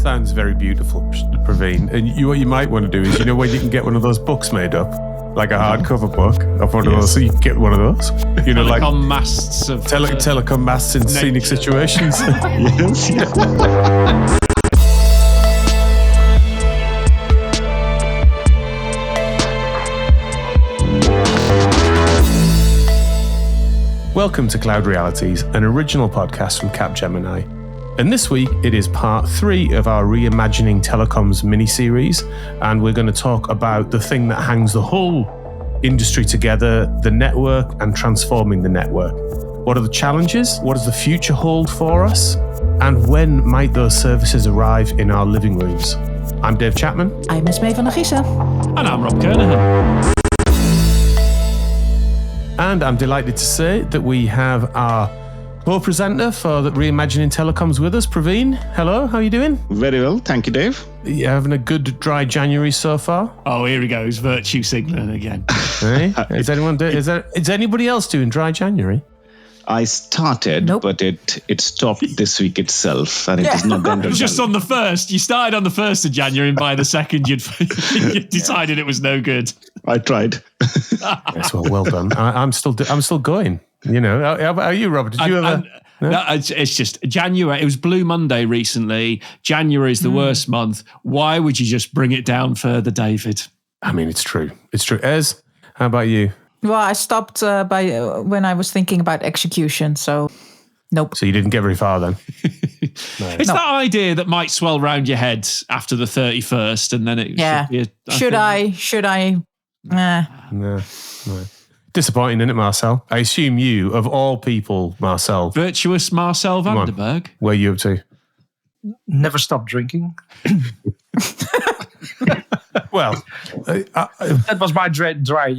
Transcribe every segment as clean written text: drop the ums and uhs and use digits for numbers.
Sounds very beautiful, Praveen. And what you might want to do is, when you can get one of those books made up, like a hardcover book of one of those, so you can get one of those. Telecom like masts of telecom masts in scenic situations. Yes. Welcome to Cloud Realities, an original podcast from Capgemini. And this week, it is part 3 of our Reimagining Telecoms mini-series, and we're going to talk about the thing that hangs the whole industry together, the network, and transforming the network. What are the challenges? What does the future hold for us? And when might those services arrive in our living rooms? I'm Dave Chapman. I'm Esmee van And I'm Rob Kernahan. And I'm delighted to say that we have our co-presenter for the Reimagining Telecoms with us, Praveen. Hello, how are you doing? Very well, thank you, Dave. You having a good dry January so far? Oh, here he goes, virtue signaling again. Hey? Is anybody else doing dry January? I started, but it stopped this week itself, and it is not done. It was just on the 1st. You started on the 1st of January, and by the 2nd, you decided it was no good. I tried. Yes, well done. I'm still going. How about you, Robert? Did you ever? No, it's just January. It was Blue Monday recently. January is the worst month. Why would you just bring it down further, David? I mean, it's true. It's true. Ez, how about you? Well, I stopped when I was thinking about execution, so nope. So you didn't get very far then? No. It's that idea that might swell round your head after the 31st, and then it should be Should I? No. Disappointing, isn't it, Marcel? I assume you, of all people, Marcel. Virtuous Marcel Vandenberg. Where are you up to? Never stop drinking. Well, that was my dry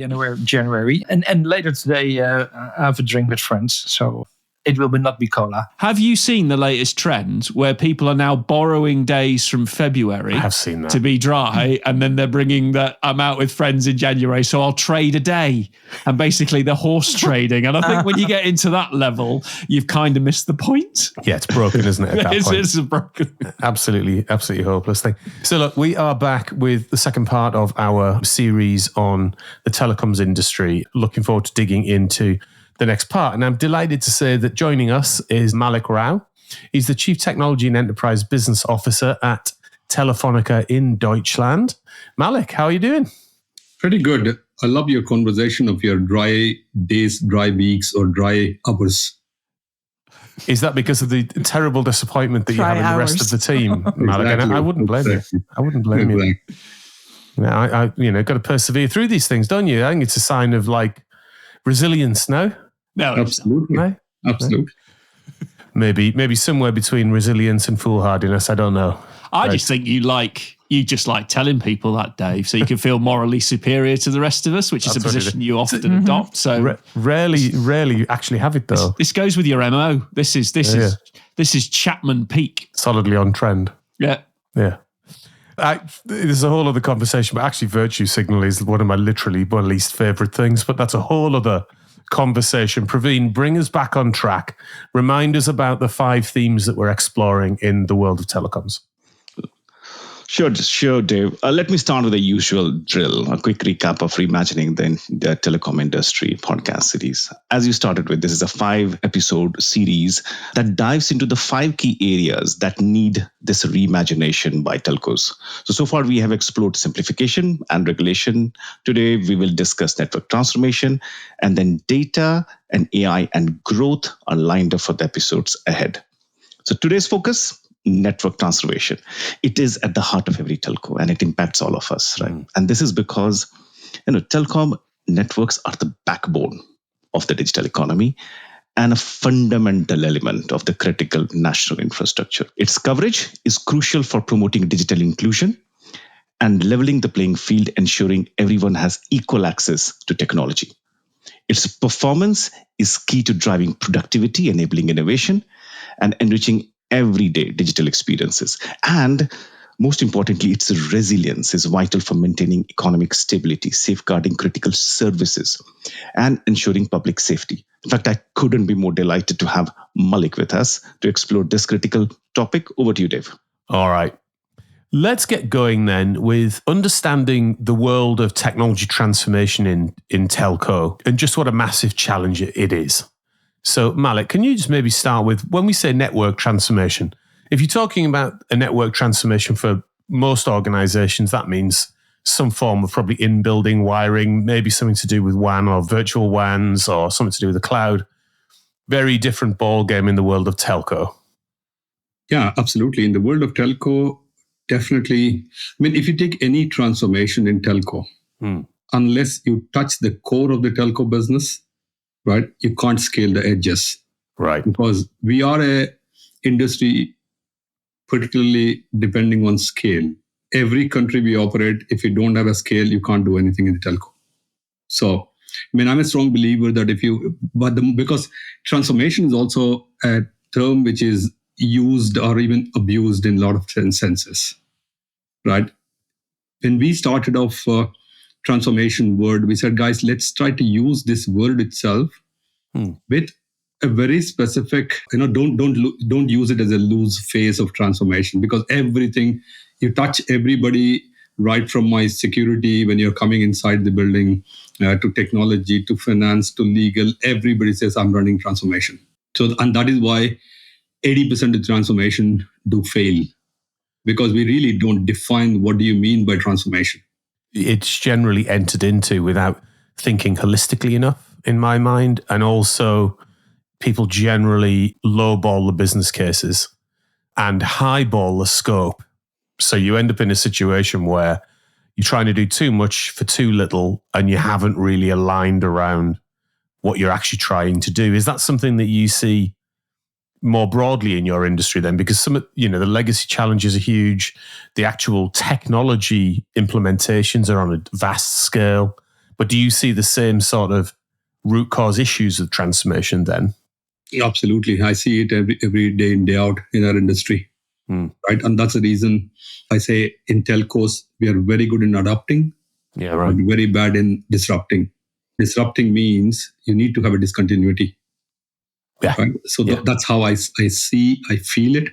January. And later today, I have a drink with friends. So it will not be cola. Have you seen the latest trend where people are now borrowing days from February? I have seen that. To be dry, and then they're bringing that I'm out with friends in January, so I'll trade a day. And basically they're horse trading. And I think when you get into that level, you've kind of missed the point. Yeah, it's broken, isn't it, at that point? It's a broken. Absolutely hopeless thing. So look, we are back with the second part of our series on the telecoms industry. Looking forward to digging into the next part. And I'm delighted to say that joining us is Mallik Rao. He's the Chief Technology and Enterprise Business Officer at Telefonica in Deutschland. Mallik, how are you doing? Pretty good. I love your conversation of your dry days, dry weeks, or dry hours. Is that because of the terrible disappointment that you have in the rest of the team, Mallik? Exactly. And I wouldn't blame you. I wouldn't blame you. Yeah, I got to persevere through these things, don't you? I think it's a sign of resilience, no? No, absolutely. No? Absolutely. Maybe somewhere between resilience and foolhardiness. I don't know. I just think you just like telling people that, Dave, so you can feel morally superior to the rest of us, which is a position you often adopt. So rarely actually have it though. This goes with your MO. This is Chapman peak. Solidly on trend. Yeah. There's a whole other conversation, but actually virtue signal is one of my least favourite things, but that's a whole other conversation. Praveen, bring us back on track. Remind us about the 5 themes that we're exploring in the world of telecoms. Sure, Dave. Let me start with the usual drill, a quick recap of Reimagining the Telecom Industry podcast series. As you started with, this is a 5-episode series that dives into the 5 key areas that need this reimagination by telcos. So far, we have explored simplification and regulation. Today, we will discuss network transformation, and then data and AI and growth are lined up for the episodes ahead. So today's focus, network transformation. It is at the heart of every telco, and it impacts all of us, right? And this is because, telecom networks are the backbone of the digital economy and a fundamental element of the critical national infrastructure. Its coverage is crucial for promoting digital inclusion and leveling the playing field, ensuring everyone has equal access to technology. Its performance is key to driving productivity, enabling innovation, and enriching everyday digital experiences. And most importantly, its resilience is vital for maintaining economic stability, safeguarding critical services, and ensuring public safety. In fact, I couldn't be more delighted to have Mallik with us to explore this critical topic. Over to you, Dave. All right. Let's get going then with understanding the world of technology transformation in telco and just what a massive challenge it is. So, Mallik, can you just maybe start with, when we say network transformation, if you're talking about a network transformation for most organizations, that means some form of probably in-building wiring, maybe something to do with WAN or virtual WANs or something to do with the cloud. Very different ball game in the world of telco. Yeah, absolutely. In the world of telco, definitely. I mean, if you take any transformation in telco, unless you touch the core of the telco business, right, you can't scale the edges. Right. Because we are a industry particularly depending on scale. Every country we operate, if you don't have a scale, you can't do anything in the telco. So, I mean, I'm a strong believer that because transformation is also a term which is used or even abused in a lot of senses, right? When we started off transformation word, we said, guys, let's try to use this word itself with a very specific, don't use it as a loose phase of transformation, because everything, you touch everybody, right from my security when you're coming inside the building, to technology, to finance, to legal, everybody says I'm running transformation. So, and that is why 80% of transformation do fail, because we really don't define what do you mean by transformation. It's generally entered into without thinking holistically enough, in my mind, and also people generally lowball the business cases and highball the scope. So you end up in a situation where you're trying to do too much for too little and you haven't really aligned around what you're actually trying to do. Is that something that you see more broadly in your industry then? Because some of, the legacy challenges are huge. The actual technology implementations are on a vast scale. But do you see the same sort of root cause issues of transformation then? Absolutely. I see it every day in, day out in our industry. Right. And that's the reason I say in telcos, we are very good in adapting, but very bad in disrupting. Disrupting means you need to have a discontinuity. Yeah. Right? So that's how I feel it.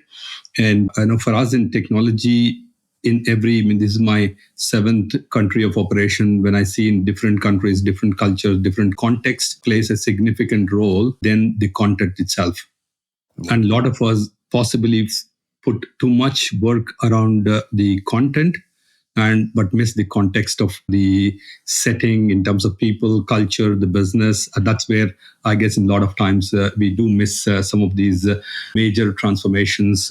And I know for us in technology, this is my 7th country of operation. When I see in different countries, different cultures, different contexts plays a significant role than the content itself. And a lot of us possibly put too much work around the content but miss the context of the setting in terms of people, culture, the business. And that's where I guess in a lot of times we do miss some of these major transformations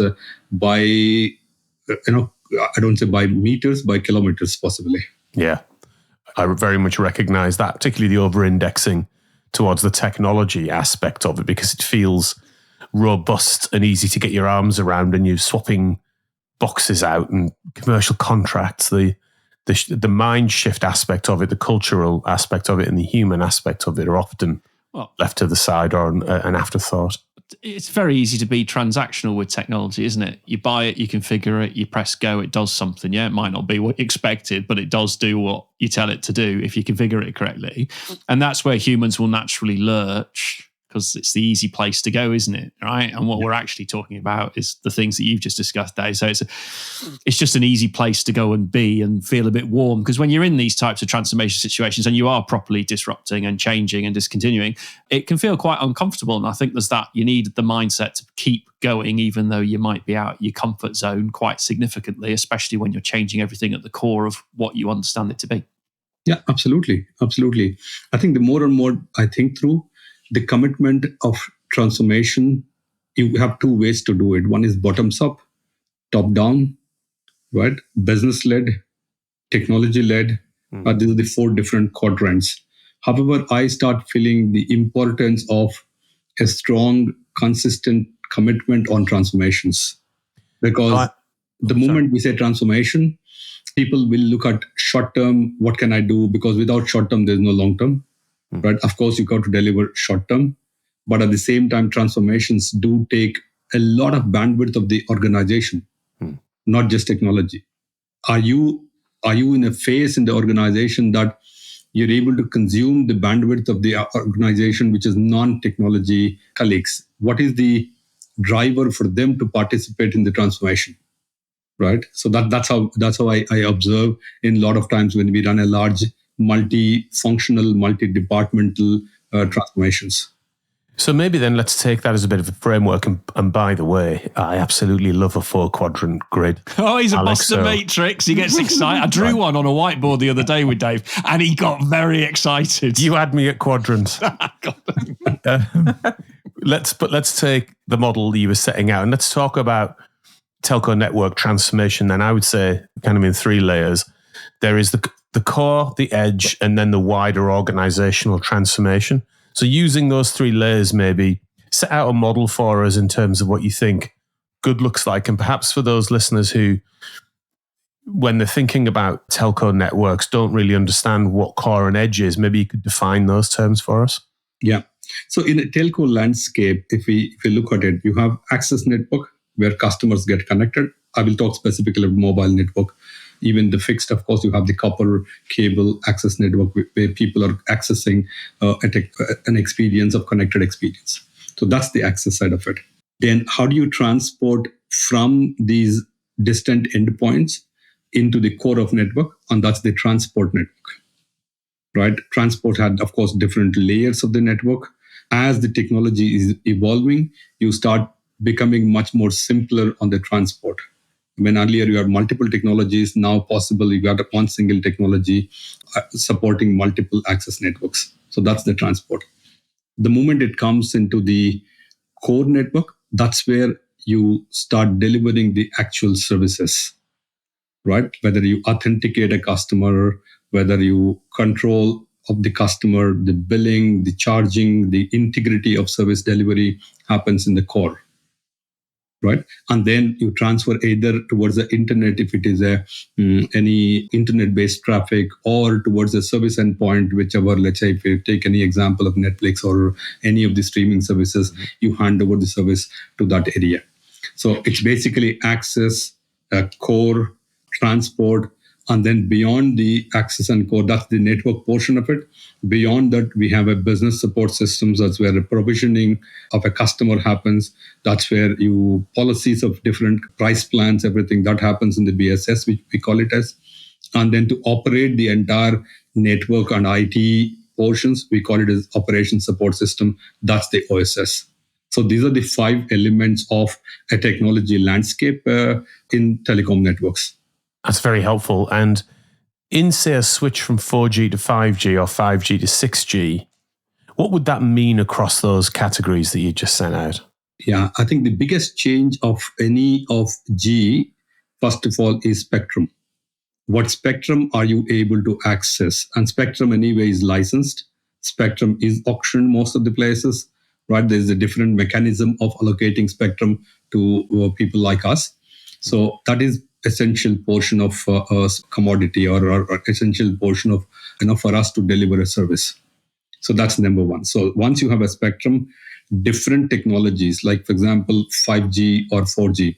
by, I don't say by meters, by kilometers possibly. Yeah, I very much recognize that, particularly the over-indexing towards the technology aspect of it, because it feels robust and easy to get your arms around, and you're swapping boxes out and commercial contracts, the mind shift aspect of it, the cultural aspect of it, and the human aspect of it are often left to the side or an afterthought. It's very easy to be transactional with technology, isn't it? You buy it, you configure it, you press go, it does something. Yeah, it might not be what you expected, but it does do what you tell it to do if you configure it correctly. And that's where humans will naturally lurch, because it's the easy place to go, isn't it? Right? And what we're actually talking about is the things that you've just discussed, Dave. So it's just an easy place to go and be and feel a bit warm. Because when you're in these types of transformation situations and you are properly disrupting and changing and discontinuing, it can feel quite uncomfortable. And I think there's that. You need the mindset to keep going, even though you might be out your comfort zone quite significantly, especially when you're changing everything at the core of what you understand it to be. Yeah, absolutely. Absolutely. I think the more and more I think through, the commitment of transformation, you have two ways to do it. One is bottoms up, top down, right? Business led, technology led. These are the 4 different quadrants. However, I start feeling the importance of a strong, consistent commitment on transformations. Because the moment we say transformation, people will look at short term, what can I do? Because without short term, there's no long term. Right? Of course, you got to deliver short term, but at the same time, transformations do take a lot of bandwidth of the organization, not just technology. Are you in a phase in the organization that you're able to consume the bandwidth of the organization, which is non-technology colleagues? What is the driver for them to participate in the transformation? right? So that's how I observe in a lot of times when we run a large multi-functional, multi-departmental transformations. So maybe then let's take that as a bit of a framework. And by the way, I absolutely love a 4-quadrant grid. Oh, he's a Boston Matrix. He gets excited. I drew one on a whiteboard the other day with Dave, and he got very excited. You had me at quadrants. Let's take the model you were setting out, and let's talk about telco network transformation. Then I would say kind of in 3 layers. There is the core, the edge, and then the wider organizational transformation. So using those 3 layers, maybe set out a model for us in terms of what you think good looks like. And perhaps for those listeners who, when they're thinking about telco networks, don't really understand what core and edge is, maybe you could define those terms for us. Yeah. So in a telco landscape, if we look at it, you have access network where customers get connected. I will talk specifically about mobile network. Even the fixed, of course, you have the copper cable access network where people are accessing an experience of connected experience. So that's the access side of it. Then how do you transport from these distant endpoints into the core of network? And that's the transport network, right? Transport had, of course, different layers of the network. As the technology is evolving, you start becoming much more simpler on the transport. When earlier you had multiple technologies, now possible you got one single technology supporting multiple access networks. So that's the transport. The moment it comes into the core network, that's where you start delivering the actual services, right? Whether you authenticate a customer, whether you control of the customer, the billing, the charging, the integrity of service delivery happens in the core. Right, and then you transfer either towards the internet if it is any internet-based traffic, or towards a service endpoint, whichever. Let's say if you take any example of Netflix or any of the streaming services, you hand over the service to that area. So it's basically access, core, transport, and then beyond the access and core, that's the network portion of it. Beyond that, we have a business support systems. That's where the provisioning of a customer happens. That's where you policies of different price plans, everything that happens in the BSS, which we call it as. And then to operate the entire network and IT portions, we call it as operation support system. That's the OSS. So these are the 5 elements of a technology landscape in telecom networks. That's very helpful. And in, say, a switch from 4G to 5G or 5G to 6G, what would that mean across those categories that you just sent out? Yeah, I think the biggest change of any of G, first of all, is spectrum. What spectrum are you able to access? And spectrum anyway is licensed. Spectrum is auctioned most of the places, right? There's a different mechanism of allocating spectrum to people like us. So that is essential portion of commodity or essential portion of, for us to deliver a service. So that's number one. So once you have a spectrum, different technologies, like for example, 5G or 4G.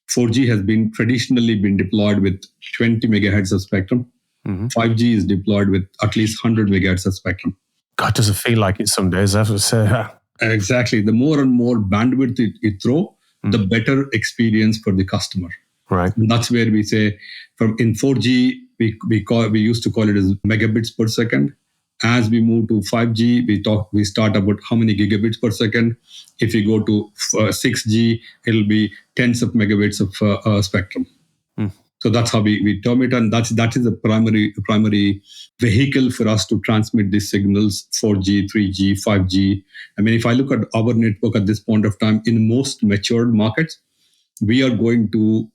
4G has been traditionally been deployed with 20 megahertz of spectrum. 5G is deployed with at least 100 megahertz of spectrum. God, does it feel like it some days, I have to say. Exactly. The more and more bandwidth you throw, the better experience for the customer. Right. And that's where we say, in 4G, we used to call it as megabits per second. As we move to 5G, we start about how many gigabits per second. If you go to 6G, it'll be tens of megabits of spectrum. So that's how we term it, and that is the primary vehicle for us to transmit these signals: 4G, 3G, 5G. I mean, if I look at our network at this point of time, in most matured markets, we are going to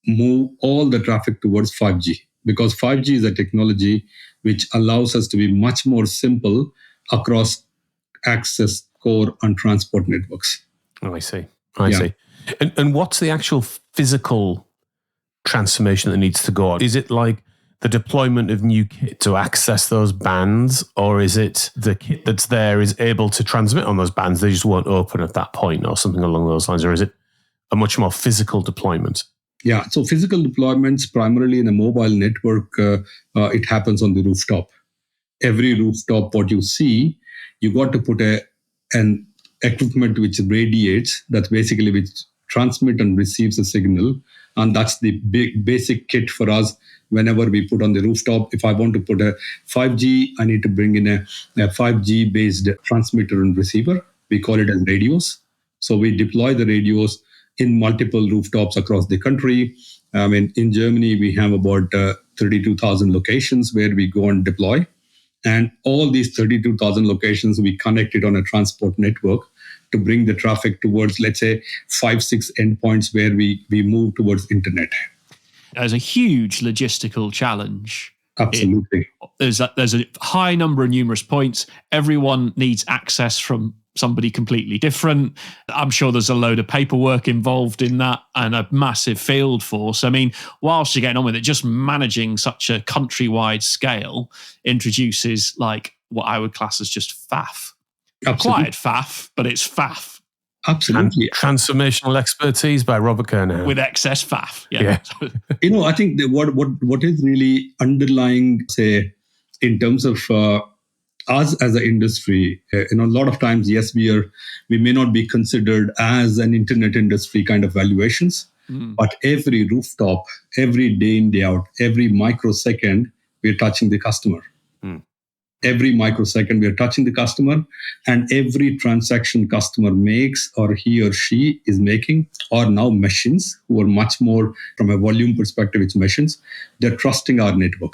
move all the traffic towards 5G, because 5G is a technology which allows us to be much more simple across access, core, and transport networks. Oh, I see. I see. And what's the actual physical transformation that needs to go on? Is it like the deployment of new kit to access those bands, or is it the kit that's there is able to transmit on those bands, they just won't open at that point, or something along those lines? Or is it a much more physical deployment? Yeah, so physical deployments primarily in a mobile network, it happens on the rooftop. Every rooftop, what you see, you got to put an equipment which radiates, that's basically which transmit and receives a signal, And that's the big basic kit for us. Whenever we put on the rooftop, if I want to put a 5G, I need to bring in a 5G based transmitter and receiver. We call it as radios. So we deploy the radios in multiple rooftops across the country. In Germany, we have about 32,000 locations where we go and deploy. And all these 32,000 locations, we connect it on a transport network to bring the traffic towards, let's say, 5-6 endpoints where we move towards internet. There's a huge logistical challenge. Absolutely. There's a high number of numerous points. Everyone needs access from somebody completely different. I'm sure there's a load of paperwork involved in that and a massive field force. I mean, whilst you're getting on with it, just managing such a countrywide scale introduces like what I would class as just faff. Absolutely. Quiet faff, but it's faff. Absolutely. And transformational expertise by Robert Kernow. With excess faff. Yeah. I think what is really underlying, say, in terms of us as an industry, a lot of times, yes, we may not be considered as an internet industry kind of valuations, but every rooftop, every day in, day out, every microsecond, we're touching the customer. Every microsecond, we are touching the customer, and every transaction customer makes or he or she is making, or now machines who are much more from a volume perspective, it's machines, they're trusting our network.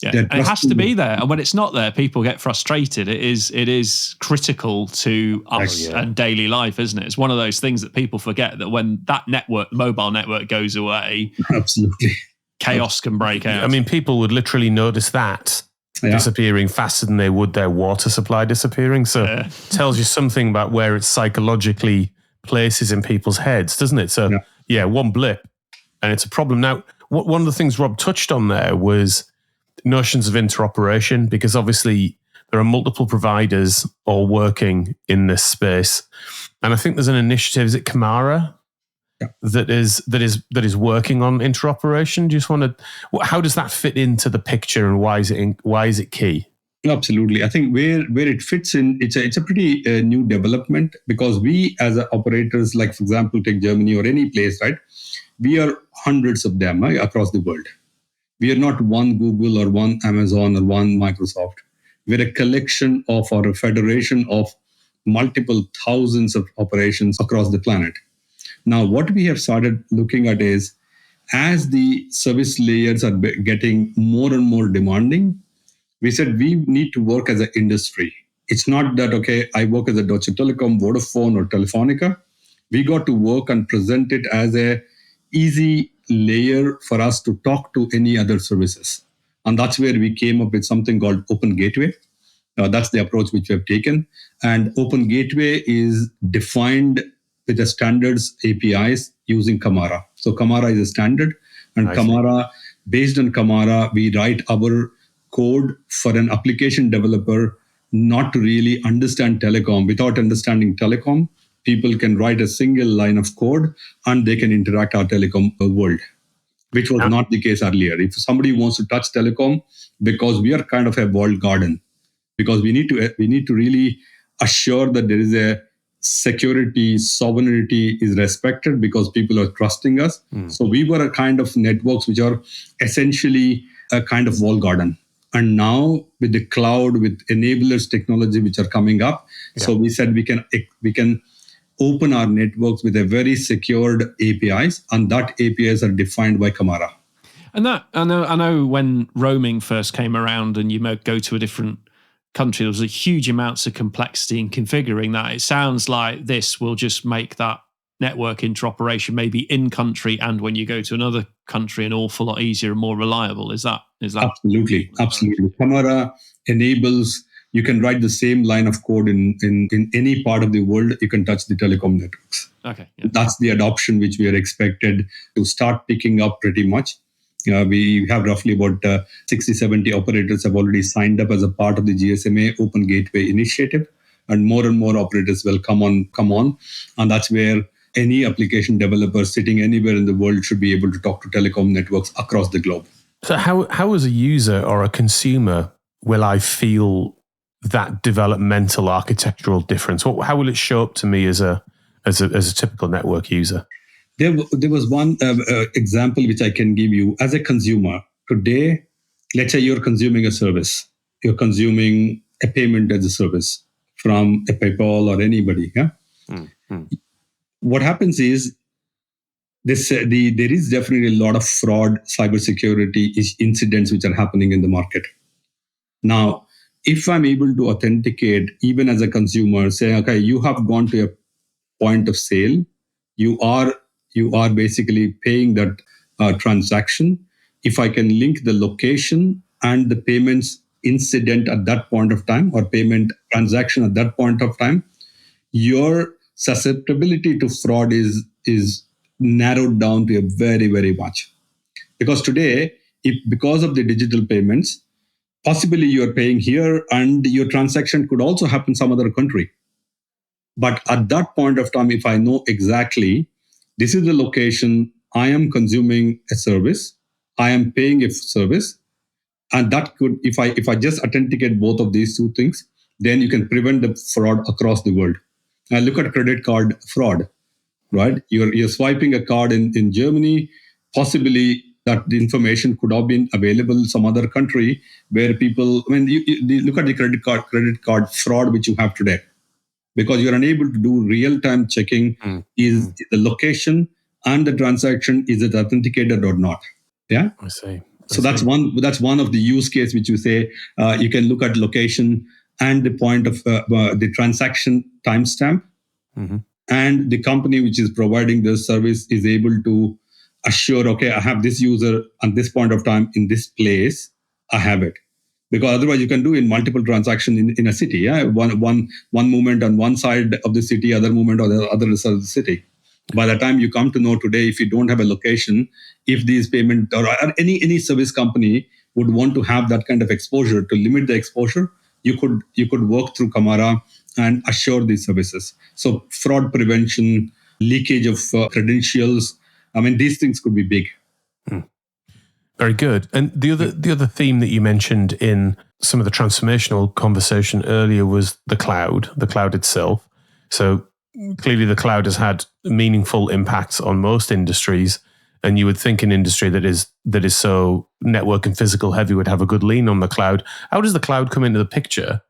Yeah, it has to be there. And when it's not there, people get frustrated. It is critical to us and daily life, isn't it? It's one of those things that people forget, that when that network, the mobile network goes away, absolutely, chaos can break out. I mean, people would literally notice that disappearing faster than they would their water supply disappearing. So it tells you something about where it psychologically places in people's heads, doesn't it? So one blip and it's a problem. Now, one of the things Rob touched on there was notions of interoperation, because obviously there are multiple providers all working in this space. And I think there's an initiative, is it Camara? That is working on interoperation. Do you just want to? How does that fit into the picture, and why is it key? Absolutely, I think where it fits in, it's a pretty new development, because we as operators, like for example, take Germany or any place, right? We are hundreds of them across the world. We are not one Google or one Amazon or one Microsoft. We're a collection of, or a federation of multiple thousands of operations across the planet. Now, what we have started looking at is, as the service layers are getting more and more demanding, we said we need to work as an industry. It's not that, okay, I work as a Deutsche Telekom, Vodafone, or Telefonica. We got to work and present it as a easy layer for us to talk to any other services. And that's where we came up with something called Open Gateway. That's the approach which we have taken. And Open Gateway is defined with the standards APIs using Camara. So Camara is a standard, and based on Camara, we write our code for an application developer not to really understand telecom. Without understanding telecom, people can write a single line of code and they can interact our telecom world, which was not the case earlier. If somebody wants to touch telecom, because we are kind of a walled garden, because we need to really assure that there is a security, sovereignty is respected, because people are trusting us. So we were a kind of networks which are essentially a kind of walled garden. And now with the cloud, with enablers technology which are coming up, so we said we can open our networks with a very secured APIs, and that APIs are defined by Camara. And that I know when roaming first came around and you might go to a different country, there was a huge amounts of complexity in configuring that. It sounds like this will just make that network interoperation maybe in country and when you go to another country an awful lot easier and more reliable. Is that Absolutely. Camara enables, you can write the same line of code in any part of the world. You can touch the telecom networks. Okay. That's the adoption which we are expected to start picking up pretty much. We have roughly about 60-70 operators have already signed up as a part of the GSMA Open Gateway initiative, and more operators will come on, and that's where any application developer sitting anywhere in the world should be able to talk to telecom networks across the globe. So how as a user or a consumer will I feel that developmental architectural difference? How will it show up to me as a typical network user? There was one example which I can give you. As a consumer today, let's say you're consuming a service, you're consuming a payment as a service from a PayPal or anybody. Yeah. What happens is there is definitely a lot of fraud, cybersecurity incidents which are happening in the market. Now, if I'm able to authenticate, even as a consumer, say, okay, you have gone to a point of sale, you are basically paying that transaction. If I can link the location and the payments incident at that point of time or payment transaction at that point of time, your susceptibility to fraud is narrowed down to a very, very much. Because today, because of the digital payments, possibly you are paying here and your transaction could also happen in some other country. But at that point of time, if I know exactly this is the location, I am consuming a service, I am paying a service, and that could, if I just authenticate both of these two things, then you can prevent the fraud across the world. Now look at credit card fraud, right? You're swiping a card in Germany, possibly that the information could have been available in some other country where people, I mean, you look at the credit card fraud which you have today. Because you're unable to do real-time checking, is the location and the transaction, is it authenticated or not? Yeah, I see. So that's one of the use case which you say you can look at location and the point of the transaction timestamp, and the company which is providing this service is able to assure, okay, I have this user at this point of time in this place, I have it. Because otherwise you can do in multiple transactions in a city. Yeah, one movement on one side of the city, other movement on the other side of the city. By the time you come to know today, if you don't have a location, if these payment or any service company would want to have that kind of exposure to limit the exposure, you could work through Kamara and assure these services. So fraud prevention, leakage of credentials. I mean, these things could be big. Very good. And the other theme that you mentioned in some of the transformational conversation earlier was the cloud itself. So clearly the cloud has had meaningful impacts on most industries, and you would think an industry that is so network and physical heavy would have a good lean on the cloud. How does the cloud come into the picture,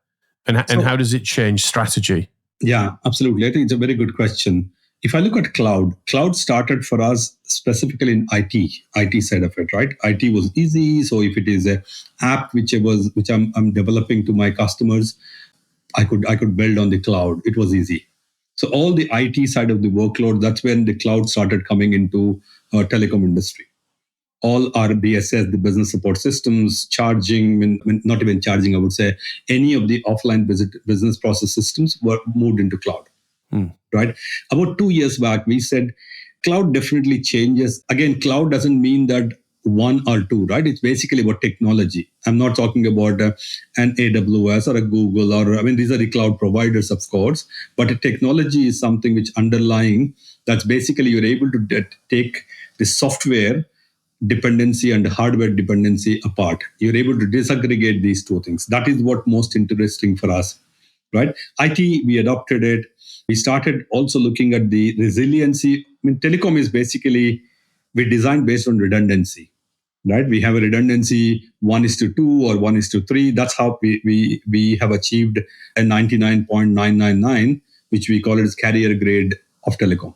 and how does it change strategy? Yeah, absolutely. I think it's a very good question. If I look at cloud started for us specifically in IT side of it, right? IT was easy. So if it is a app which I'm developing to my customers, I could build on the cloud. It was easy. So all the IT side of the workload, that's when the cloud started coming into telecom industry. All our BSS, the business support systems, charging, not even charging, I would say, any of the offline business process systems were moved into cloud. Right? About 2 years back, we said cloud definitely changes. Again, cloud doesn't mean that one or two, right? It's basically about technology. I'm not talking about an AWS or a Google these are the cloud providers, of course, but a technology is something which underlying, that's basically you're able to take the software dependency and hardware dependency apart. You're able to disaggregate these two things. That is what most interesting for us, right? IT, we adopted it. We started also looking at the resiliency. Telecom is basically, we design based on redundancy, right? We have a redundancy 1:2 or 1:3. That's how we have achieved a 99.999, which we call it as carrier grade of telecom.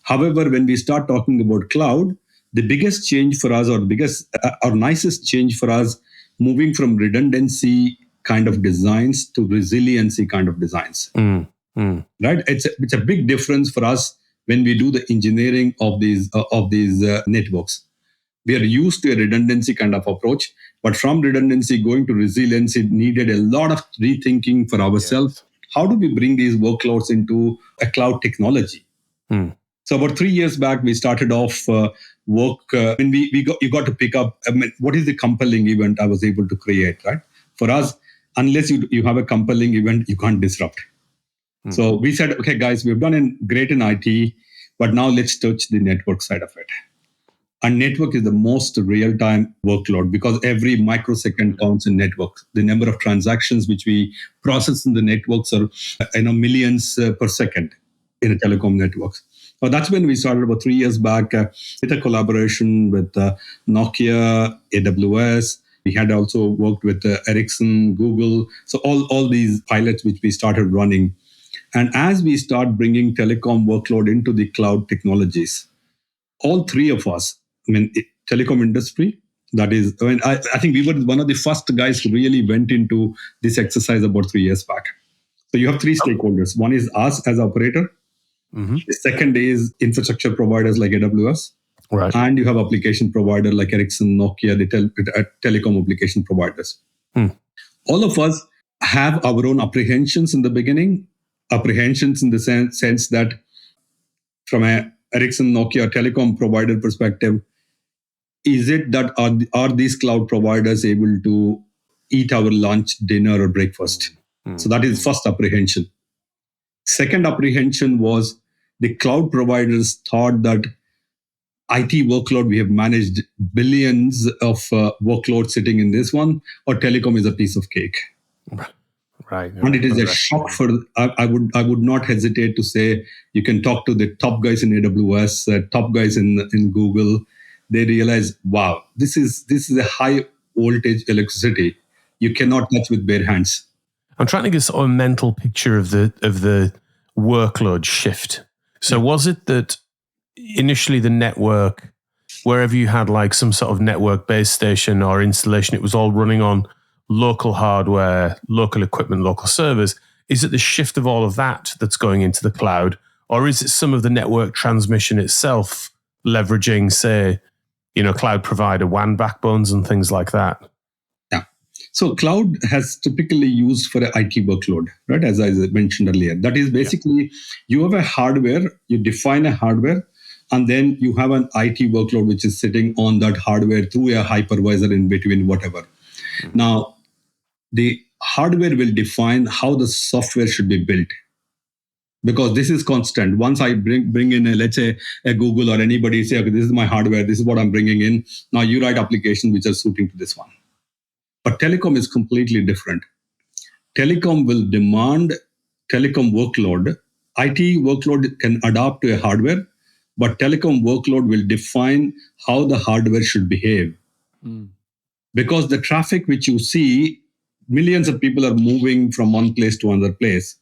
However, when we start talking about cloud, the biggest change for us, or nicest change for us, moving from redundancy kind of designs to resiliency kind of designs. Right? It's a big difference for us when we do the engineering of these networks. We are used to a redundancy kind of approach, but from redundancy going to resiliency needed a lot of rethinking for ourselves. Yes. How do we bring these workloads into a cloud technology? So about 3 years back, we started off work. You got to pick up. What is the compelling event I was able to create? Right? For us, unless you have a compelling event, you can't disrupt. So we said, okay, guys, we've done great in IT, but now let's touch the network side of it. And network is the most real-time workload because every microsecond counts in network. The number of transactions which we process in the networks are millions per second in a telecom networks. Well, that's when we started about 3 years back with a collaboration with Nokia, AWS. We had also worked with Ericsson, Google. So all these pilots which we started running. And as we start bringing telecom workload into the cloud technologies, all three of us, telecom industry, that is, I think we were one of the first guys who really went into this exercise about 3 years back. So you have three stakeholders. One is us as operator. Mm-hmm. The second is infrastructure providers like AWS. Right. And you have application provider like Ericsson, Nokia, the telecom application providers. All of us have our own apprehensions in the beginning. Apprehensions in the sense that from a Ericsson, Nokia, telecom provider perspective, is it that are these cloud providers able to eat our lunch, dinner, or breakfast? So that is first apprehension. Second apprehension was the cloud providers thought that IT workload, we have managed billions of workload sitting in this one, or telecom is a piece of cake. Right. And it is a shock for, I would not hesitate to say, you can talk to the top guys in AWS, top guys in Google. They realize, wow, this is a high voltage electricity. You cannot touch with bare hands. I'm trying to get sort of a mental picture of the workload shift. So was it that initially the network, wherever you had like some sort of network base station or installation, it was all running on local hardware, local equipment, local servers? Is it the shift of all of that that's going into the cloud? Or is it some of the network transmission itself leveraging, say, cloud provider WAN backbones and things like that? Yeah. So cloud has typically used for an IT workload, right? As I mentioned earlier. That is basically, you have a hardware, you define a hardware, and then you have an IT workload which is sitting on that hardware through a hypervisor in between, whatever. Now, the hardware will define how the software should be built, because this is constant. Once I bring in, let's say, a Google or anybody say, okay, this is my hardware, this is what I'm bringing in. Now you write applications which are suiting to this one. But telecom is completely different. Telecom will demand telecom workload. IT workload can adapt to a hardware, but telecom workload will define how the hardware should behave. Because the traffic which you see, millions of people are moving from one place to another place.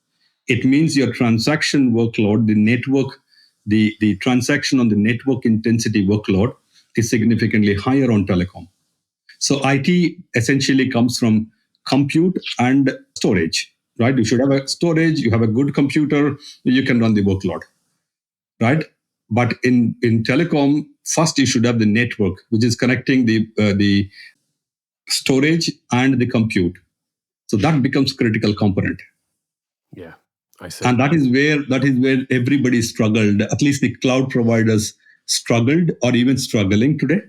It means your transaction workload, the network, the transaction on the network intensity workload is significantly higher on telecom. So IT essentially comes from compute and storage, right? You should have a storage, you have a good computer, you can run the workload, right? But in telecom, first you should have the network, which is connecting the storage and the compute. So that becomes critical component. Yeah, I see. And that is where everybody struggled. At least the cloud providers struggled, or even struggling today.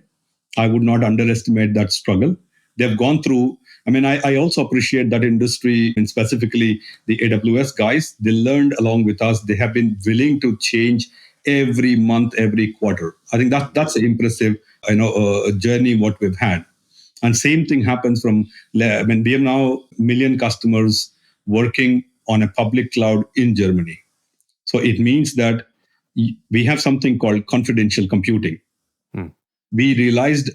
I would not underestimate that struggle. They've gone through. I also appreciate that industry, and specifically the AWS guys. They learned along with us. They have been willing to change every month, every quarter. I think that's an impressive, journey what we've had. And same thing happens from, we have now 1 million customers working on a public cloud in Germany. So it means that we have something called confidential computing. We realized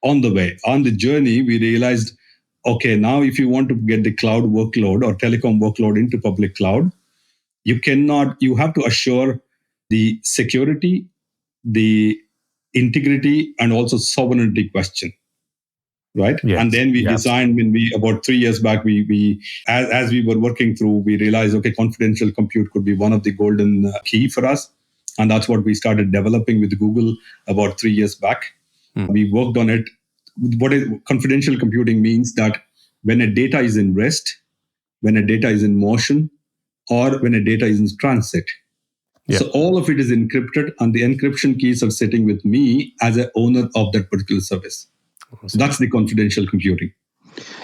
on the journey, we realized, okay, now if you want to get the cloud workload or telecom workload into public cloud, you have to assure the security, the integrity, and also sovereignty question. Right. Yes. And then we designed, about 3 years back, we as we were working through, we realized, okay, confidential compute could be one of the golden key for us. And that's what we started developing with Google about 3 years back. We worked on it. What is confidential computing means that when a data is in rest, when a data is in motion, or when a data is in transit. So all of it is encrypted, and the encryption keys are sitting with me as an owner of that particular service. So that's the confidential computing.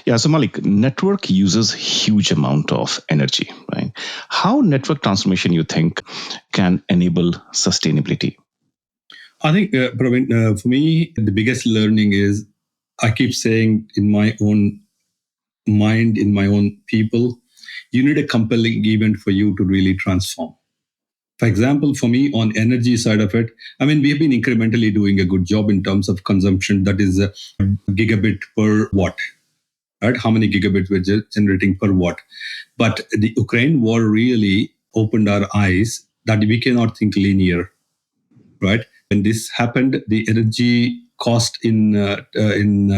Yeah, so Mallik, network uses huge amount of energy, right? How network transformation, you think, can enable sustainability? I think, Praveen, for me, the biggest learning is, I keep saying in my own mind, in my own people, you need a compelling event for you to really transform. For example, for me, on energy side of it, I mean, we have been incrementally doing a good job in terms of consumption. That is a gigabit per watt, right? How many gigabits we're generating per watt. But the Ukraine war really opened our eyes that we cannot think linear, right? When this happened, the energy cost in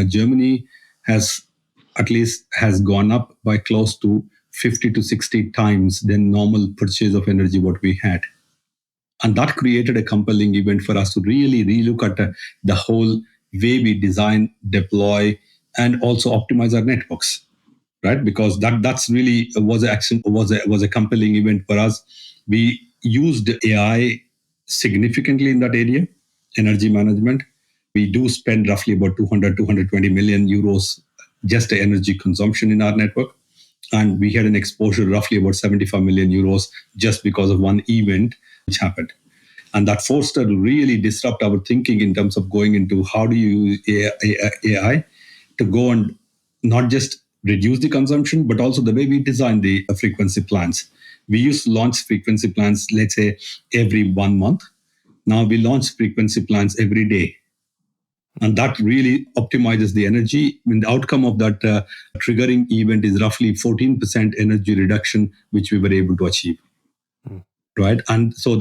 Germany has gone up by close to 50 to 60 times the normal purchase of energy what we had. And that created a compelling event for us to really relook at the whole way we design, deploy, and also optimize our networks, right? Because that's really was a compelling event for us. We used AI significantly in that area, energy management. We do spend roughly about 220 million euros just the energy consumption in our network. And we had an exposure roughly about 75 million euros just because of one event which happened. And that forced us to really disrupt our thinking in terms of going into how do you use AI to go and not just reduce the consumption, but also the way we design the frequency plans. We used to launch frequency plans, let's say, every 1 month. Now we launch frequency plans every day. And that really optimizes the energy. And the outcome of that triggering event is roughly 14% energy reduction, which we were able to achieve. Right. And so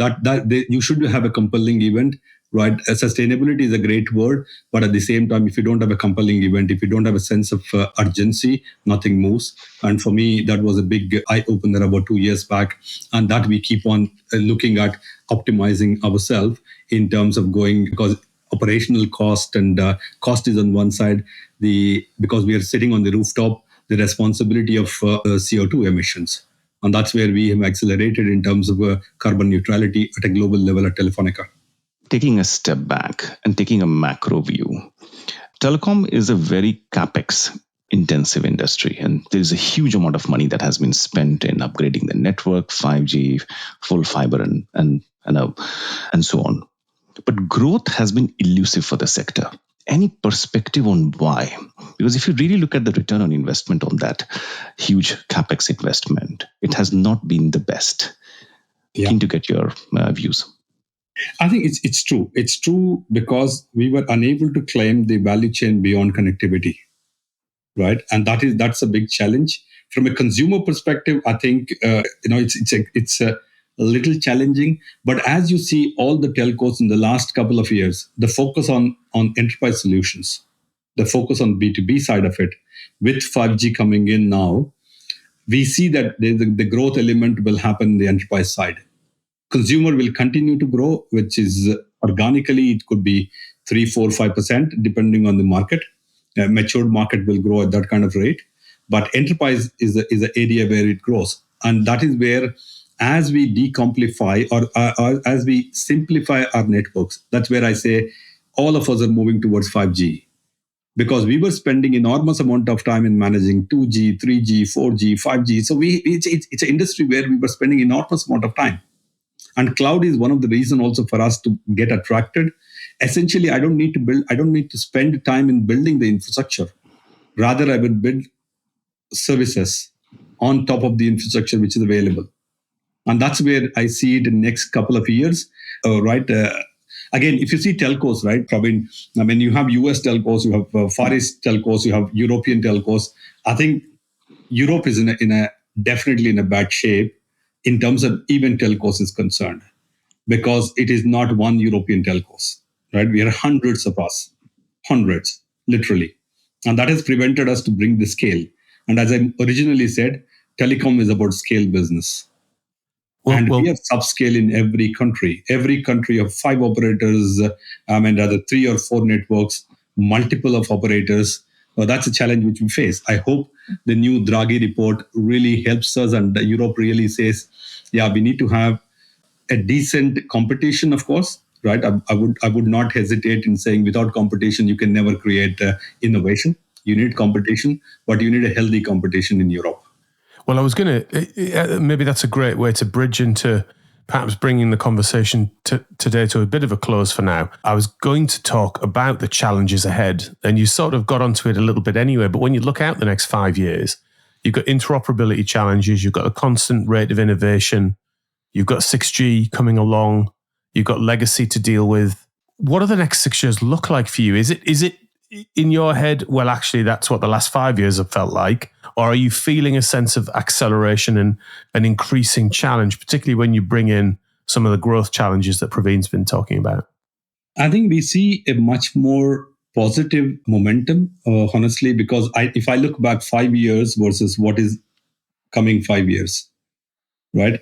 you should have a compelling event, right? Sustainability is a great word, but at the same time, if you don't have a compelling event, if you don't have a sense of urgency, nothing moves. And for me, that was a big eye-opener about 2 years back. And that we keep on looking at optimizing ourselves in terms of going, because operational cost and cost is on one side, because we are sitting on the rooftop, the responsibility of CO2 emissions. And that's where we have accelerated in terms of carbon neutrality at a global level at Telefonica. Taking a step back and taking a macro view, telecom is a very CapEx intensive industry, and there is a huge amount of money that has been spent in upgrading the network, 5G, full fiber, and so on. But growth has been elusive for the sector. Any perspective on why? Because if you really look at the return on investment on that huge CapEx investment, it has not been the best. Yeah. Keen to get your views. I think it's true. It's true because we were unable to claim the value chain beyond connectivity, right? And that's a big challenge. From a consumer perspective, I think it's a little challenging. But as you see all the telcos in the last couple of years, the focus on enterprise solutions, the focus on B2B side of it, with 5G coming in now, we see that the growth element will happen in the enterprise side. Consumer will continue to grow, which is organically, it could be 3, 4, 5%, depending on the market. A matured market will grow at that kind of rate. But enterprise is the area where it grows. And that is where, as we decomplify or as we simplify our networks, that's where I say all of us are moving towards 5G. Because we were spending enormous amount of time in managing 2G, 3G, 4G, 5G. So it's an industry where we were spending enormous amount of time. And cloud is one of the reasons also for us to get attracted. Essentially, I don't need to spend time in building the infrastructure. Rather, I will build services on top of the infrastructure which is available. And that's where I see it in the next couple of years, right? Again, if you see telcos, right, Praveen, I mean, you have US telcos, you have Far East telcos, you have European telcos. I think Europe is definitely in a bad shape in terms of even telcos is concerned, because it is not one European telcos, right? We are hundreds of us, hundreds, literally. And that has prevented us to bring the scale. And as I originally said, telecom is about scale business. We have subscale in every country. Every country of 5 operators, rather 3 or 4 networks, multiple of operators. That's a challenge which we face. I hope the new Draghi report really helps us, and Europe really says, yeah, we need to have a decent competition, of course, right? I would not hesitate in saying without competition, you can never create innovation. You need competition, but you need a healthy competition in Europe. Well, I was going to, maybe that's a great way to bridge into perhaps bringing the conversation today to a bit of a close for now. I was going to talk about the challenges ahead, and you sort of got onto it a little bit anyway, but when you look out the next 5 years, you've got interoperability challenges, you've got a constant rate of innovation, You've got 6G coming along. You've got legacy to deal with. What do the next 6 years look like for you? Is it in your head, well, actually, that's what the last 5 years have felt like? Or are you feeling a sense of acceleration and an increasing challenge, particularly when you bring in some of the growth challenges that Praveen's been talking about? I think we see a much more positive momentum, honestly, because if I look back 5 years versus what is coming 5 years, right?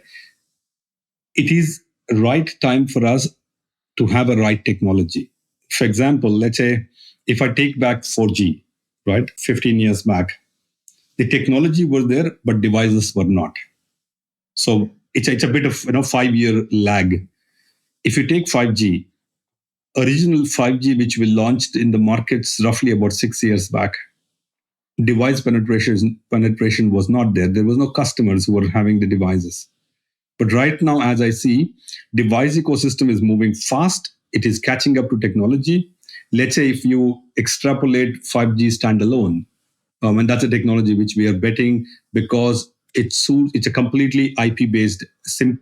It is right time for us to have a right technology. For example, let's say if I take back 4G, right, 15 years back, the technology was there, but devices were not. So it's a bit of 5-year lag. If you take 5G, original 5G, which we launched in the markets roughly about 6 years back, device penetration was not there. There was no customers who were having the devices. But right now, as I see, device ecosystem is moving fast. It is catching up to technology. Let's say if you extrapolate 5G standalone, and that's a technology which we are betting because it's a completely IP-based,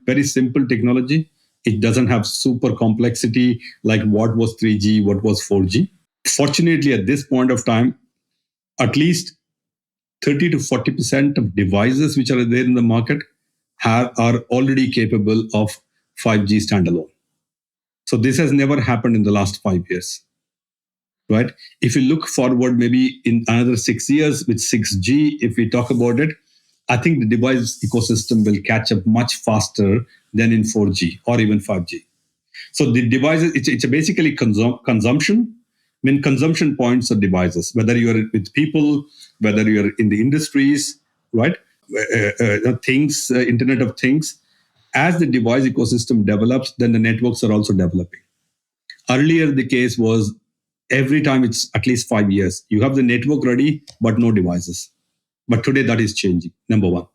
very simple technology. It doesn't have super complexity like what was 3G, what was 4G. Fortunately, at this point of time, at least 30 to 40% of devices which are there in the market are already capable of 5G standalone. So this has never happened in the last 5 years, right? If you look forward, maybe in another 6 years with 6G, if we talk about it, I think the device ecosystem will catch up much faster than in 4G or even 5G. So the devices, it's basically consumption. I mean, consumption points of devices, whether you're with people, whether you're in the industries, right? Things, Internet of Things. As the device ecosystem develops, then the networks are also developing. Earlier, the case was every time it's at least 5 years. You have the network ready, but no devices. But today that is changing, number one.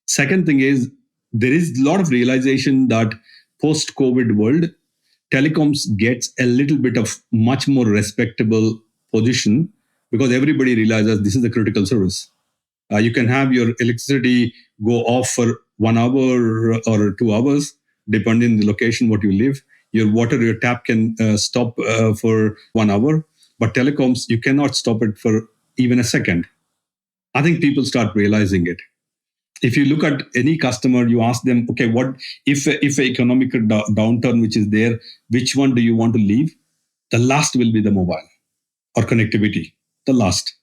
Second thing is, there is a lot of realization that post-COVID world, telecoms gets a little bit of much more respectable position because everybody realizes this is a critical service. You can have your electricity go off for 1 hour or 2 hours, depending on the location what you live. Your water, your tap can stop for 1 hour, but telecoms, you cannot stop it for even a second. I think people start realizing it. If you look at any customer, you ask them, okay, what if an economic downturn which is there, which one do you want to leave? The last will be the mobile or connectivity, the last.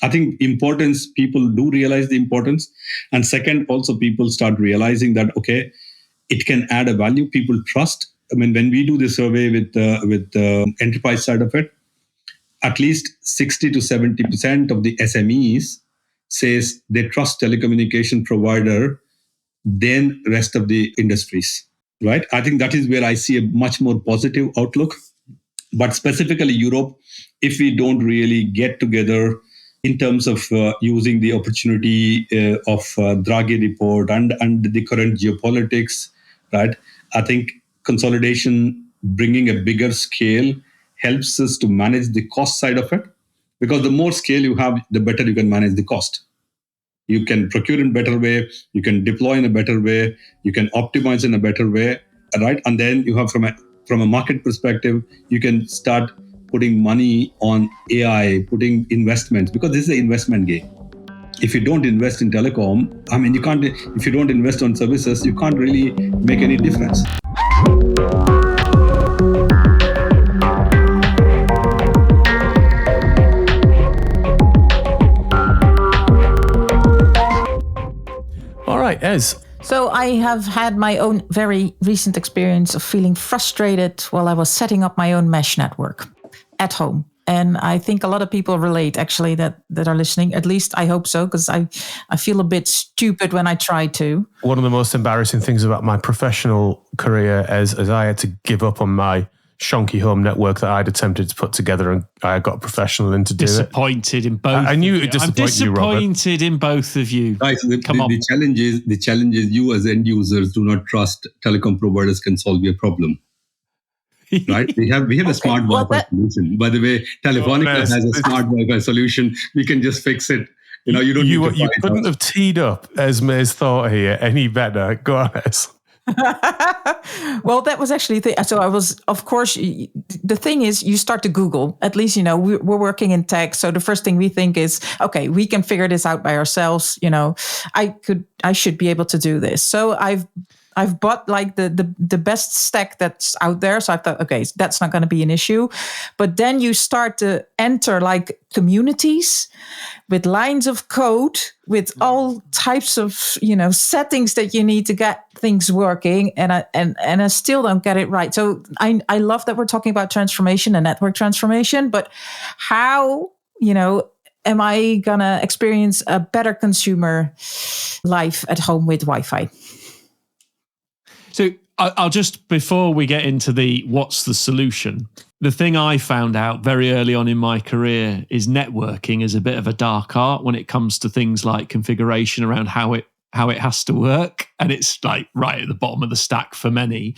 I think importance, people do realize the importance. And second, also people start realizing that, okay, it can add a value. People trust. I mean, when we do the survey with the enterprise side of it, at least 60 to 70% of the SMEs says they trust telecommunication provider than rest of the industries, right? I think that is where I see a much more positive outlook. But specifically Europe, if we don't really get together in terms of using the opportunity of Draghi report and the current geopolitics, right? I think consolidation, bringing a bigger scale, helps us to manage the cost side of it. Because the more scale you have, the better you can manage the cost. You can procure in a better way, you can deploy in a better way, you can optimize in a better way, right? And then you have from a market perspective, you can start putting money on AI, putting investments, because this is an investment game. If you don't invest in telecom, I mean, you can't. If you don't invest on services, you can't really make any difference. All right, Ez. So I have had my own very recent experience of feeling frustrated while I was setting up my own mesh network at home. And I think a lot of people relate, actually, that are listening. At least I hope so, because I feel a bit stupid when I try to. One of the most embarrassing things about my professional career as I had to give up on my shonky home network that I'd attempted to put together, and I got a professional in to do disappointed it. in both. I knew it disappointed you, Robert. I'm disappointed in both of you. Guys, the challenge is you as end users do not trust telecom providers can solve your problem. Right? We have a smart Wi-Fi solution. By the way, Telefonica has a smart Wi-Fi solution. We can just fix it. You don't. You couldn't have teed up Esmee's thought here any better. Go on, Ez. Well, that was actually so I was, of course, the thing is, you start to Google. At least, we're working in tech, so the first thing we think is, okay, we can figure this out by ourselves. I should be able to do this. So I've bought like the best stack that's out there. So I thought, okay, that's not going to be an issue. But then you start to enter like communities with lines of code, with all types of, settings that you need to get things working. And I still don't get it right. So I love that we're talking about transformation and network transformation, but how, am I going to experience a better consumer life at home with Wi-Fi? So I'll just, before we get into what's the solution, the thing I found out very early on in my career is networking is a bit of a dark art when it comes to things like configuration around how it has to work. And it's like right at the bottom of the stack for many.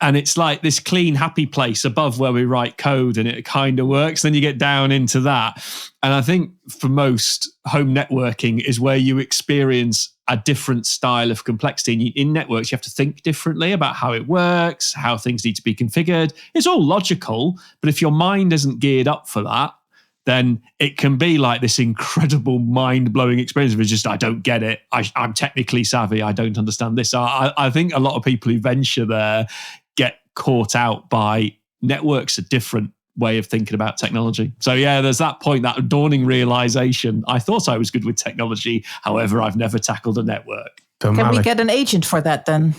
And it's like this clean, happy place above where we write code and it kind of works. Then you get down into that. And I think for most, home networking is where you experience a different style of complexity. And in networks, you have to think differently about how it works, how things need to be configured. It's all logical, but if your mind isn't geared up for that, then it can be like this incredible mind-blowing experience of just, I don't get it. I'm technically savvy. I don't understand this. I think a lot of people who venture there get caught out by networks, a different way of thinking about technology. So yeah, there's that point, that dawning realization. I thought I was good with technology. However, I've never tackled a network. So can we get an agent for that then?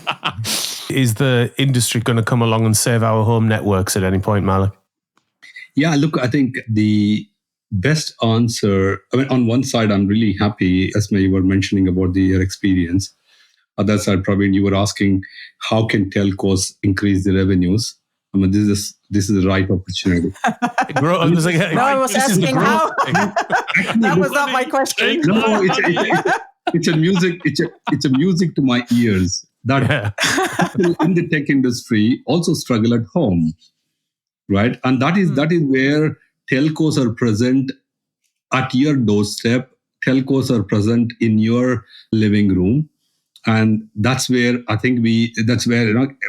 Is the industry going to come along and save our home networks at any point, Mallik? Yeah, look, I think the best answer, on one side, I'm really happy, Esmee, you were mentioning about your experience. Other side, Praveen, you were asking, how can telcos increase the revenues? This is the right opportunity. I was asking how. That was not my question. No, it's a music. It's a music to my ears. That people in the tech industry also struggle at home, right? And that is where telcos are present at your doorstep. Telcos are present in your living room. And that's where I think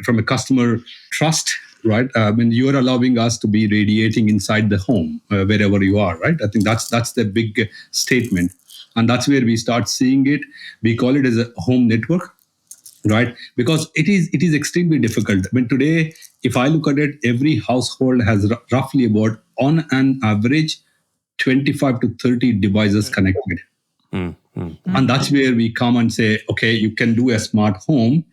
from a customer trust, right? You are allowing us to be radiating inside the home, wherever you are, right? I think that's the big statement. And that's where we start seeing it. We call it as a home network, right? Because it is extremely difficult. Today, if I look at it, every household has roughly about, on an average, 25 to 30 devices connected. And that's where we come and say, okay, you can do a smart home.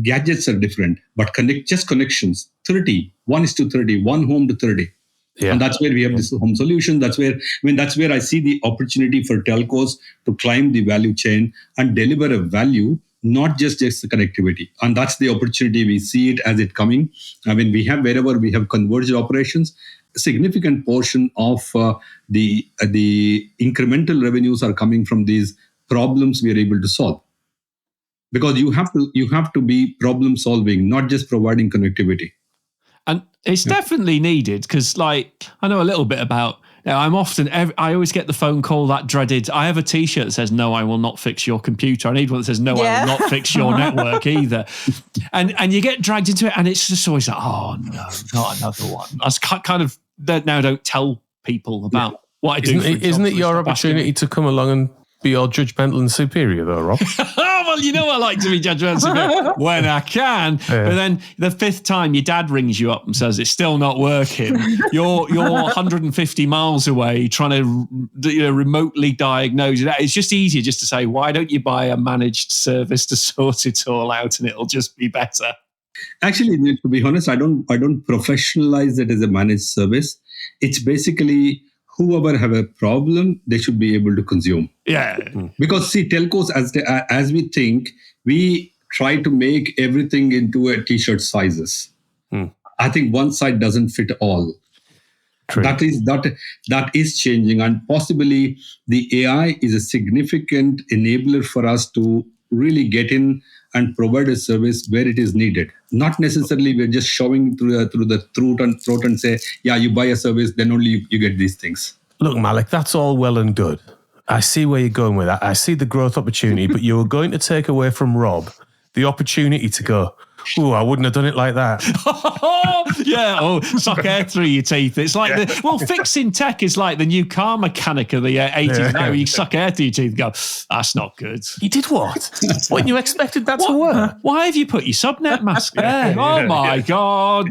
Gadgets are different, but just connections, 30, 1:30, one home to 30. Yeah. And that's where we have this home solution. That's where I see the opportunity for telcos to climb the value chain and deliver a value, not just the connectivity. And that's the opportunity. We see it as it coming. We have, wherever we have converged operations, a significant portion of the incremental revenues are coming from these problems we are able to solve. Because you have to be problem solving, not just providing connectivity. And it's definitely needed because, I know a little bit about. I always get the phone call, that dreaded. I have a T-shirt that says, "No, I will not fix your computer." I need one that says, "No, I will not fix your network either." And you get dragged into it, and it's just always like, "Oh no, not another one." I was kind of now don't tell people about what I do. Isn't it your opportunity to come along and be all judgmental and superior, though, Rob? Well, I like to be judgmental when I can. Yeah. But then the fifth time your dad rings you up and says it's still not working, you're 150 miles away trying to remotely diagnose it. It's just easier just to say, why don't you buy a managed service to sort it all out and it'll just be better? Actually, to be honest, I don't professionalize it as a managed service. It's basically whoever have a problem, they should be able to consume. Yeah. Because see, telcos, as we think, we try to make everything into a T-shirt sizes. I think one size doesn't fit all. True. That is changing, and possibly the AI is a significant enabler for us to really get in and provide a service where it is needed. Not necessarily we're just shoving through the throat and say, yeah, you buy a service, then only you get these things. Look, Mallik, that's all well and good. I see where you're going with that. I see the growth opportunity, but you were going to take away from Rob the opportunity to go, ooh, I wouldn't have done it like that. Yeah, suck air through your teeth. It's like, fixing tech is like the new car mechanic of the 80s. Now you suck air through your teeth and go, that's not good. You did what? When you expected that to work? Why have you put your subnet mask there? Oh my God.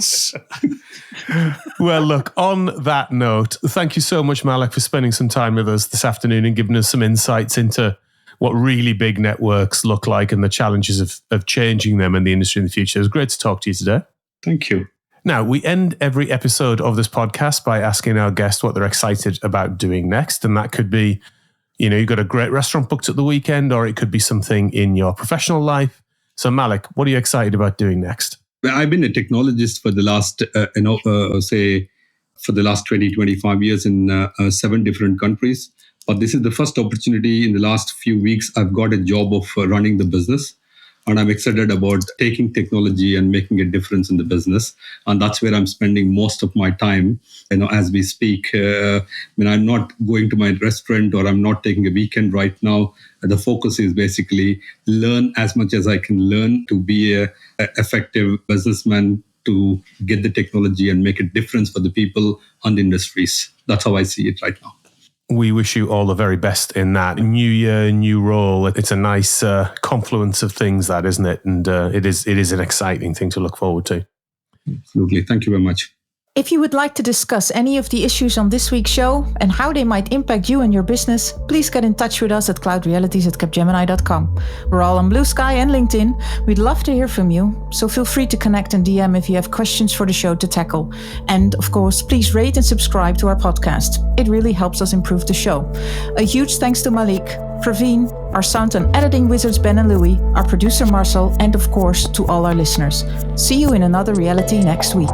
Well, look, on that note, thank you so much, Mallik, for spending some time with us this afternoon and giving us some insights into what really big networks look like and the challenges of changing them in the industry in the future. It was great to talk to you today. Thank you. Now, we end every episode of this podcast by asking our guests what they're excited about doing next. And that could be, you've got a great restaurant booked at the weekend, or it could be something in your professional life. So Mallik, what are you excited about doing next? I've been a technologist for the last, for the last 20, 25 years in 7 different countries. But this is the first opportunity in the last few weeks. I've got a job of running the business. And I'm excited about taking technology and making a difference in the business. And that's where I'm spending most of my time, as we speak. I'm not going to my restaurant or I'm not taking a weekend right now. The focus is basically learn as much as I can learn to be an effective businessman, to get the technology and make a difference for the people and industries. That's how I see it right now. We wish you all the very best in that. New year, new role. It's a nice confluence of things, that, isn't it? And it is an exciting thing to look forward to. Absolutely. Thank you very much. If you would like to discuss any of the issues on this week's show and how they might impact you and your business, please get in touch with us at cloudrealities@capgemini.com. We're all on Blue Sky and LinkedIn. We'd love to hear from you, so feel free to connect and DM if you have questions for the show to tackle. And of course, please rate and subscribe to our podcast. It really helps us improve the show. A huge thanks to Mallik, Praveen, our sound and editing wizards Ben and Louie, our producer Marcel, and of course to all our listeners. See you in another reality next week.